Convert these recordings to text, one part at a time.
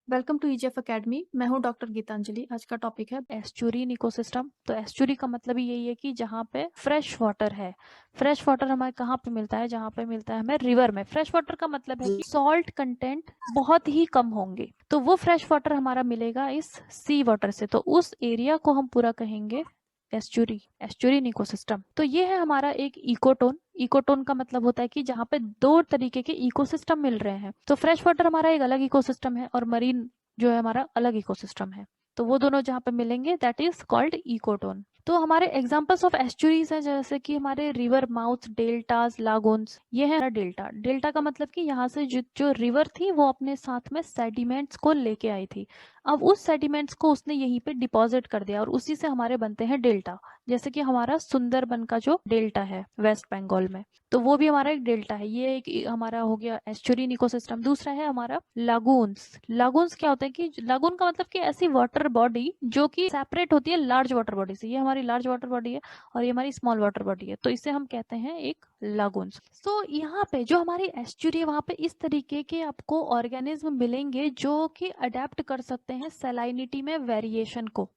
Welcome to EGF academy. मैं हूं doctor Geetanjali. आज का टॉपिक है एस्चुरीन इकोसिस्टम। तो एस्चुरी का मतलब ही यही है कि जहाँ पे फ्रेश वाटर है। फ्रेश वाटर हमें कहाँ पे मिलता है? जहाँ पे मिलता है हमें रिवर में। फ्रेश वाटर का मतलब है कि सॉल्ट कंटेंट बहुत ही कम होंगे, तो वो फ्रेश वाटर हमारा मिलेगा इस सी वाटर से। तो उस एरिया को हम पूरा कहेंगे एस्चुरीन इकोसिस्टम। तो ये है हमारा एक इकोटोन। इकोटोन का मतलब होता है कि जहाँ पे दो तरीके के इकोसिस्टम मिल रहे हैं। तो फ्रेश वाटर हमारा एक अलग इकोसिस्टम है और मरीन जो है हमारा अलग इकोसिस्टम है। तो वो दोनों जहाँ पे मिलेंगे दैट इज कॉल्ड इकोटोन। तो हमारे एग्जांपल्स ऑफ एस्चुरीज हैं जैसे कि हमारे रिवर माउथ, डेल्टास, लागोन्स। ये है हमारा डेल्टा। डेल्टा का मतलब कि यहाँ से जो रिवर थी वो अपने साथ में सेडिमेंट्स को लेके आई थी। अब उस सेडिमेंट्स को उसने यहीं पे डिपॉजिट कर दिया और उसी से हमारे बनते हैं डेल्टा। जैसे कि हमारा सुंदरबन का जो डेल्टा है वेस्ट बंगाल में, तो वो भी हमारा एक डेल्टा है। ये एक हमारा हो गया एस्चुरीन इकोसिस्टम। दूसरा है हमारा लागून्स। लागून्स क्या होता है कि लागून का मतलब कि ऐसी वाटर बॉडी जो कि सेपरेट होती है लार्ज वाटर बॉडी से। ये हमारी लार्ज वाटर बॉडी है और ये हमारी स्मॉल वाटर बॉडी है, तो इसे हम कहते हैं एक लागून्स। तो यहाँ पे जो हमारी एस्चुरी है वहां पे इस तरीके के आपको ऑर्गेनिज्म मिलेंगे जो कि अडेप्ट कर सकते हैं सलाइनिटी में वेरिएशन को,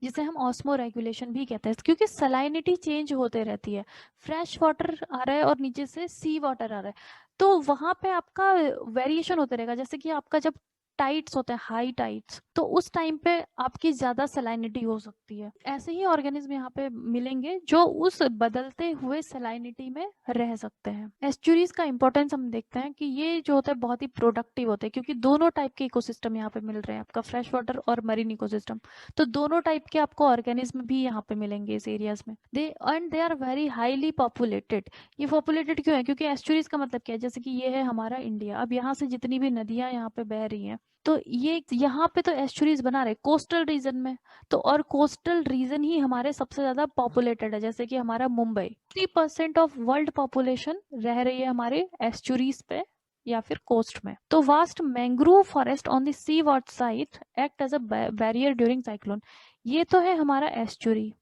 जिसे हम ऑस्मो रेगुलेशन भी कहते हैं, क्योंकि सलाइनिटी चेंज होते रहती है। फ्रेश वाटर आ रहा है और नीचे से सी वाटर आ रहा है, तो वहां पे आपका वेरिएशन होते रहेगा। जैसे कि आपका जब टाइड्स होते हैं, हाई टाइड्स, तो उस टाइम पे आपकी ज्यादा सलाइनिटी हो सकती है। ऐसे ही ऑर्गेनिज्म यहाँ पे मिलेंगे जो उस बदलते हुए सलाइनिटी में रह सकते हैं। एस्चुरीज का इंपॉर्टेंस हम देखते हैं कि ये जो होता है बहुत ही प्रोडक्टिव होते हैं, क्योंकि दोनों टाइप के इकोसिस्टम यहाँ पे मिल रहे हैं, आपका फ्रेश वाटर और मरीन इकोसिस्टम। तो दोनों टाइप के आपको ऑर्गेनिज्म भी यहाँ पे मिलेंगे इस एरियाज में। They are very highly populated. ये पॉपुलेटेड क्यों है? क्योंकि एस्चुरीज का मतलब क्या है? जैसे कि ये है हमारा इंडिया। अब यहाँ से जितनी भी नदियां यहाँ पे बह रही हैं, तो ये यहाँ पे तो एस्चुरीज बना रहे कोस्टल रीजन में। तो और कोस्टल रीजन ही हमारे सबसे ज्यादा पॉपुलेटेड है। जैसे कि हमारा मुंबई, 3% ऑफ वर्ल्ड पॉपुलेशन रह रही है हमारे एस्चुरीज पे या फिर कोस्ट में। तो vast mangrove forest on the seaward side act as a barrier during cyclone. ये तो है हमारा एस्चुरी,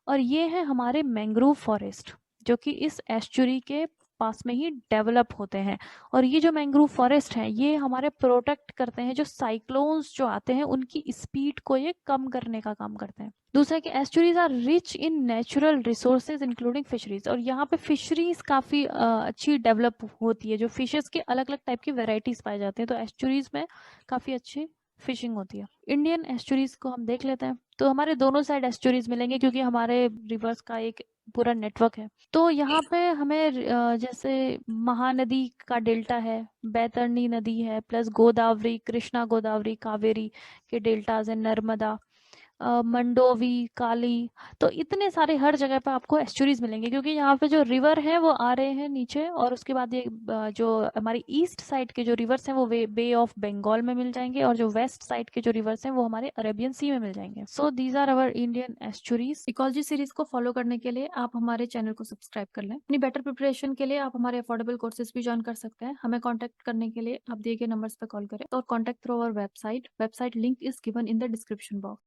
और ये है हमारे मैंग्रोव फॉरेस्ट जो कि इस एस्चुरी के पास में ही डेवलप होते हैं। और ये जो मैंग्रोव फॉरेस्ट हैं ये हमारे प्रोटेक्ट करते हैं, जो साइक्लोन्स जो आते हैं उनकी स्पीड को ये कम करने का काम करते हैं। दूसरा कि estuaries are rich in natural resources including fisheries. और यहाँ पे फिशरीज काफी अच्छी डेवलप होती है, जो फिशेस के अलग अलग टाइप की वेराइटीज पाए जाते हैं। तो एस्चुरीज में काफी अच्छी फिशिंग होती है। इंडियन एस्चुरीज को हम देख लेते हैं। तो हमारे दोनों साइड एस्चुरीज मिलेंगे क्योंकि हमारे रिवर्स का एक पूरा नेटवर्क है। तो यहाँ पे हमें जैसे महानदी का डेल्टा है, बैतरणी नदी है, प्लस गोदावरी, कृष्णा गोदावरी कावेरी के डेल्टाज है, नर्मदा, मंडोवी, काली। तो इतने सारे हर जगह पे आपको एस्चुरीज मिलेंगे क्योंकि यहाँ पे जो रिवर है वो आ रहे हैं नीचे, और उसके बाद ये जो हमारी ईस्ट साइड के जो रिवर्स हैं वो बे ऑफ बंगाल में मिल जाएंगे, और जो वेस्ट साइड के जो रिवर्स हैं वो हमारे अरेबियन सी में मिल जाएंगे। So these are our Indian estuaries. Ecology series को फॉलो करने के लिए आप हमारे चैनल को सब्सक्राइब कर लें। अपनी बेटर प्रिपरेशन के लिए आप हमारे अफोर्डेबल कोर्सेज भी ज्वाइन कर सकते हैं। हमें कॉन्टैक्ट करने के लिए आप दिए गए नंबर्स पर कॉल करें और contact through our website link is given in the description box.